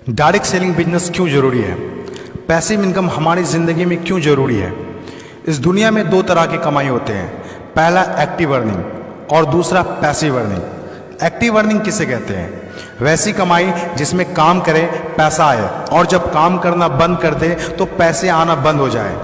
Direct selling business क्यों ज़रूरी है? पैसिव इनकम हमारी ज़िंदगी में क्यों ज़रूरी है? इस दुनिया में दो तरह के कमाई होते हैं, पहला एक्टिव अर्निंग और दूसरा पैसिव अर्निंग। एक्टिव अर्निंग किसे कहते हैं? वैसी कमाई जिसमें काम करे पैसा आए और जब काम करना बंद कर दे तो पैसे आना बंद हो जाए।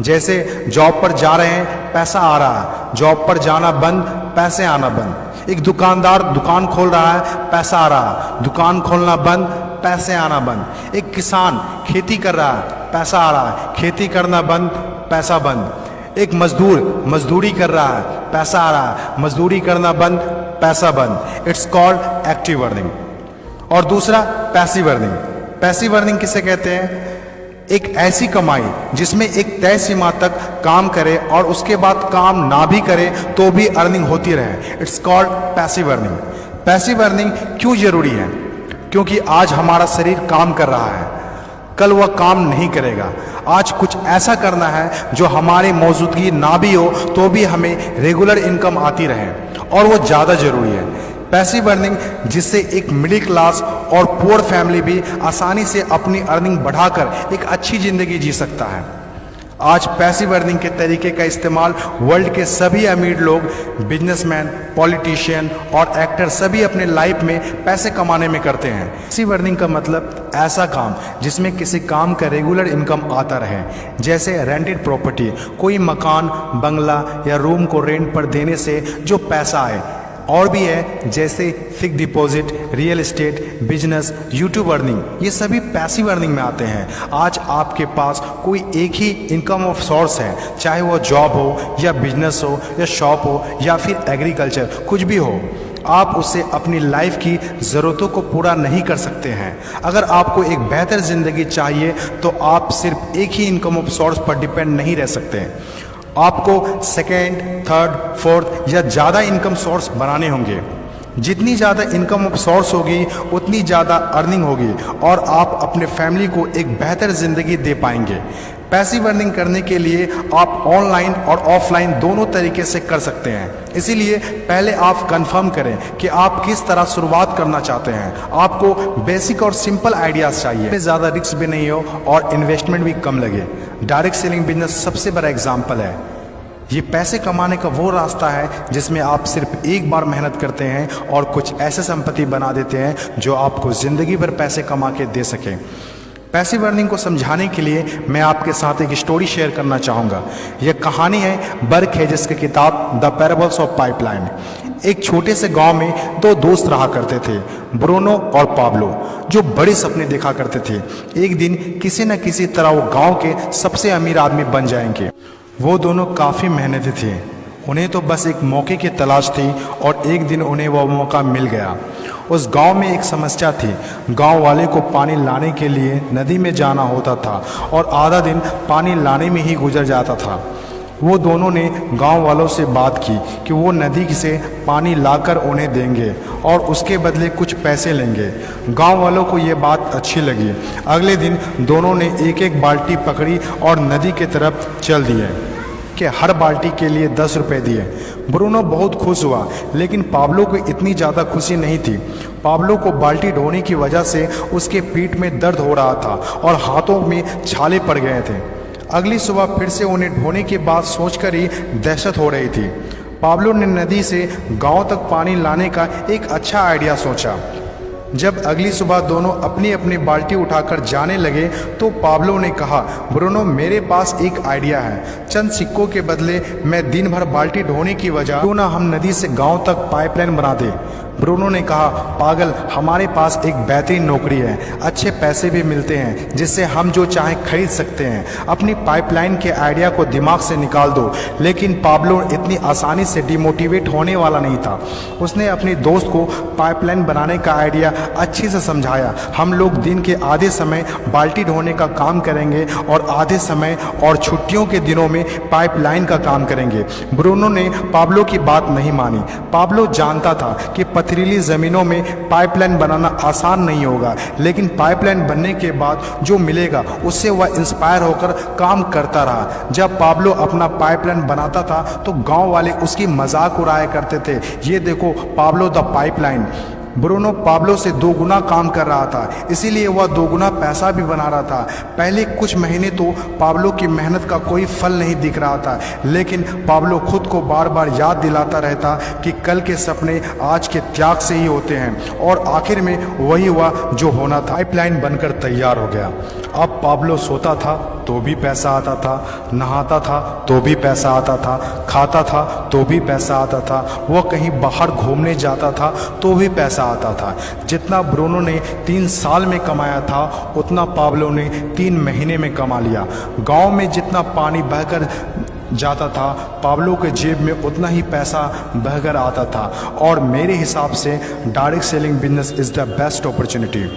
जैसे जॉब पर जा रहे हैं, पैसा आ रहा है, जॉब पर जाना बंद, पैसे आना बंद। एक दुकानदार दुकान खोल रहा है, पैसा आ रहा है, दुकान खोलना बंद, पैसे आना बंद। एक किसान खेती कर रहा है, पैसा आ रहा है, खेती करना बंद, पैसा बंद। एक मजदूर मजदूरी कर रहा है, पैसा आ रहा है, मजदूरी करना बंद, पैसा बंद। It's called active earning. और दूसरा पैसिव अर्निंग। पैसिव अर्निंग किसे कहते हैं? एक ऐसी कमाई जिसमें एक तय सीमा तक काम करे और उसके बाद काम ना भी करे तो भी अर्निंग होती रहे। It's called passive earning. Passive earning क्यों जरूरी है? क्योंकि आज हमारा शरीर काम कर रहा है, कल वह काम नहीं करेगा। आज कुछ ऐसा करना है जो हमारी मौजूदगी ना भी हो तो भी हमें रेगुलर इनकम आती रहे, और वो ज़्यादा जरूरी है। पैसिव अर्निंग जिससे एक मिडिल क्लास और पुअर फैमिली भी आसानी से अपनी अर्निंग बढ़ाकर एक अच्छी ज़िंदगी जी सकता है। आज पैसिव अर्निंग के तरीके का इस्तेमाल वर्ल्ड के सभी अमीर लोग, बिजनेसमैन, पॉलिटिशियन और एक्टर सभी अपने लाइफ में पैसे कमाने में करते हैं। पैसिव अर्निंग का मतलब ऐसा काम जिसमें किसी काम का रेगुलर इनकम आता रहे, जैसे रेंटेड प्रॉपर्टी, कोई मकान, बंगला या रूम को रेंट पर देने से जो पैसा आए। और भी है जैसे fix deposit, real estate, business, YouTube earning, ये सभी पैसिव अर्निंग में आते हैं। आज आपके पास कोई एक ही इनकम ऑफ सोर्स है, चाहे वो जॉब हो या बिजनेस हो या शॉप हो या फिर एग्रीकल्चर, कुछ भी हो, आप उससे अपनी लाइफ की ज़रूरतों को पूरा नहीं कर सकते हैं। अगर आपको एक बेहतर ज़िंदगी चाहिए तो आप सिर्फ एक ही इनकम ऑफ सोर्स पर डिपेंड नहीं रह सकते। आपको सेकेंड, थर्ड, फोर्थ या ज़्यादा इनकम सोर्स बनाने होंगे। जितनी ज़्यादा इनकम ऑफ सोर्स होगी उतनी ज़्यादा अर्निंग होगी और आप अपने फैमिली को एक बेहतर ज़िंदगी दे पाएंगे। पैसिव अर्निंग करने के लिए आप ऑनलाइन और ऑफलाइन दोनों तरीके से कर सकते हैं। इसीलिए पहले आप कंफर्म करें कि आप किस तरह शुरुआत करना चाहते हैं। आपको बेसिक और सिंपल आइडियाज़ चाहिए, ज़्यादा रिस्क भी नहीं हो और इन्वेस्टमेंट भी कम लगे। डायरेक्ट सेलिंग बिजनेस सबसे बड़ा एग्जाम्पल है। ये पैसे कमाने का वो रास्ता है जिसमें आप सिर्फ एक बार मेहनत करते हैं और कुछ ऐसे संपत्ति बना देते हैं जो आपको ज़िंदगी भर पैसे कमा के दे सकें। पैसिव अर्निंग को समझाने के लिए मैं आपके साथ एक स्टोरी शेयर करना चाहूँगा। यह कहानी है बर्क हेजेस की किताब द पैराबल्स ऑफ पाइपलाइन। एक छोटे से गांव में दो दोस्त रहा करते थे, ब्रूनो और पाब्लो, जो बड़े सपने देखा करते थे। एक दिन किसी न किसी तरह वो गांव के सबसे अमीर आदमी बन जाएंगे। वो दोनों काफ़ी मेहनती थे, उन्हें तो बस एक मौके की तलाश थी और एक दिन उन्हें वह मौका मिल गया। उस गांव में एक समस्या थी। गांव वाले को पानी लाने के लिए नदी में जाना होता था और आधा दिन पानी लाने में ही गुजर जाता था। वो दोनों ने गांव वालों से बात की कि वो नदी से पानी लाकर उन्हें देंगे और उसके बदले कुछ पैसे लेंगे। गांव वालों को ये बात अच्छी लगी। अगले दिन दोनों ने एक एक बाल्टी पकड़ी और नदी की तरफ चल दिए कि हर बाल्टी के लिए 10 रुपये दिए। ब्रूनो बहुत खुश हुआ, लेकिन पाब्लो को इतनी ज़्यादा खुशी नहीं थी। पाब्लो को बाल्टी ढोने की वजह से उसके पीठ में दर्द हो रहा था और हाथों में छाले पड़ गए थे। अगली सुबह फिर से उन्हें ढोने की बात सोचकर ही दहशत हो रही थी। पाब्लो ने नदी से गांव तक पानी लाने का एक अच्छा आइडिया सोचा। जब अगली सुबह दोनों अपनी अपनी बाल्टी उठाकर जाने लगे तो पाब्लो ने कहा, ब्रूनो, मेरे पास एक आइडिया है। चंद सिक्कों के बदले मैं दिन भर बाल्टी ढोने की वजह क्यों ना हम नदी से गांव तक पाइपलाइन बना दें। ब्रूनो ने कहा, पागल, हमारे पास एक बेहतरीन नौकरी है, अच्छे पैसे भी मिलते हैं, जिससे हम जो चाहें खरीद सकते हैं। अपनी पाइपलाइन के आइडिया को दिमाग से निकाल दो। लेकिन पाब्लो इतनी आसानी से डिमोटिवेट होने वाला नहीं था। उसने अपने दोस्त को पाइपलाइन बनाने का आइडिया अच्छे से समझाया। हम लोग दिन के आधे समय बाल्टी ढोने का काम करेंगे और आधे समय और छुट्टियों के दिनों में पाइपलाइन का काम करेंगे। ब्रूनो ने पाब्लो की बात नहीं मानी। पाब्लो जानता था कि पथरीली ज़मीनों में पाइपलाइन बनाना आसान नहीं होगा, लेकिन पाइपलाइन बनने के बाद जो मिलेगा उससे वह इंस्पायर होकर काम करता रहा। जब पाब्लो अपना पाइपलाइन बनाता था तो गांव वाले उसकी मजाक उड़ाया करते थे। ये देखो Pablo the pipeline. Bruno Pablo से 2 गुना काम कर रहा था, इसीलिए वह 2 गुना पैसा भी बना रहा था। पहले कुछ महीने तो पाब्लो की मेहनत का कोई फल नहीं दिख रहा था, लेकिन पाब्लो खुद को बार बार याद दिलाता रहता कि कल के सपने आज के त्याग से ही होते हैं, और आखिर में वही हुआ जो होना था। पाइपलाइन बनकर तैयार हो गया। अब पाब्लो सोता था तो भी पैसा आता था, नहाता था तो भी पैसा आता था, खाता था तो भी पैसा आता था, वह कहीं बाहर घूमने जाता था तो भी पैसा आता था। जितना ब्रूनो ने 3 साल में कमाया था उतना पाब्लो ने 3 महीने में कमा लिया। गांव में जितना पानी बहकर जाता था, पाब्लो के जेब में उतना ही पैसा बहकर आता था। और मेरे हिसाब से direct selling business is the best opportunity.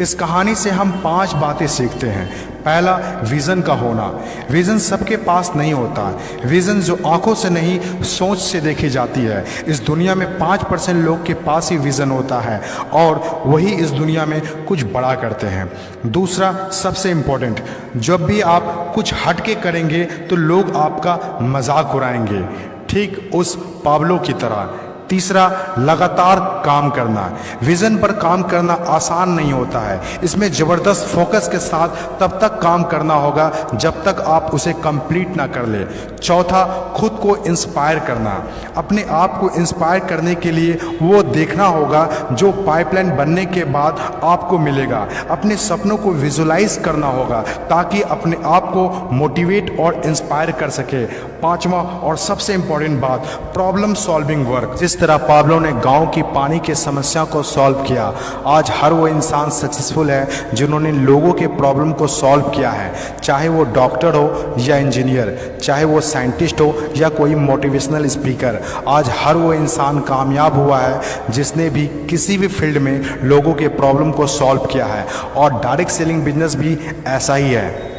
इस कहानी से हम 5 बातें सीखते हैं। पहला, विज़न का होना। विज़न सबके पास नहीं होता। विज़न जो आंखों से नहीं सोच से देखी जाती है। इस दुनिया में 5% लोग के पास ही विज़न होता है और वही इस दुनिया में कुछ बड़ा करते हैं। दूसरा, सबसे इम्पोर्टेंट, जब भी आप कुछ हट के करेंगे तो लोग आपका मजाक उड़ाएंगे, ठीक उस पाब्लो की तरह। तीसरा, लगातार काम करना। विज़न पर काम करना आसान नहीं होता है। इसमें ज़बरदस्त फोकस के साथ तब तक काम करना होगा जब तक आप उसे कंप्लीट ना कर ले। चौथा, खुद को इंस्पायर करना। अपने आप को इंस्पायर करने के लिए वो देखना होगा जो पाइपलाइन बनने के बाद आपको मिलेगा। अपने सपनों को विजुलाइज करना होगा ताकि अपने आप को मोटिवेट और इंस्पायर कर सके। पांचवा और सबसे इम्पोर्टेंट बात, प्रॉब्लम सॉल्विंग वर्क। जिस तरह पाब्लो ने गांव की पानी की समस्या को सॉल्व किया, आज हर वो इंसान सक्सेसफुल है जिन्होंने लोगों के प्रॉब्लम को सॉल्व किया है। चाहे वो डॉक्टर हो या इंजीनियर, चाहे वो साइंटिस्ट हो या कोई मोटिवेशनल स्पीकर, आज हर वो इंसान कामयाब हुआ है जिसने भी किसी भी फील्ड में लोगों के प्रॉब्लम को सॉल्व किया है। और डायरेक्ट सेलिंग बिजनेस भी ऐसा ही है।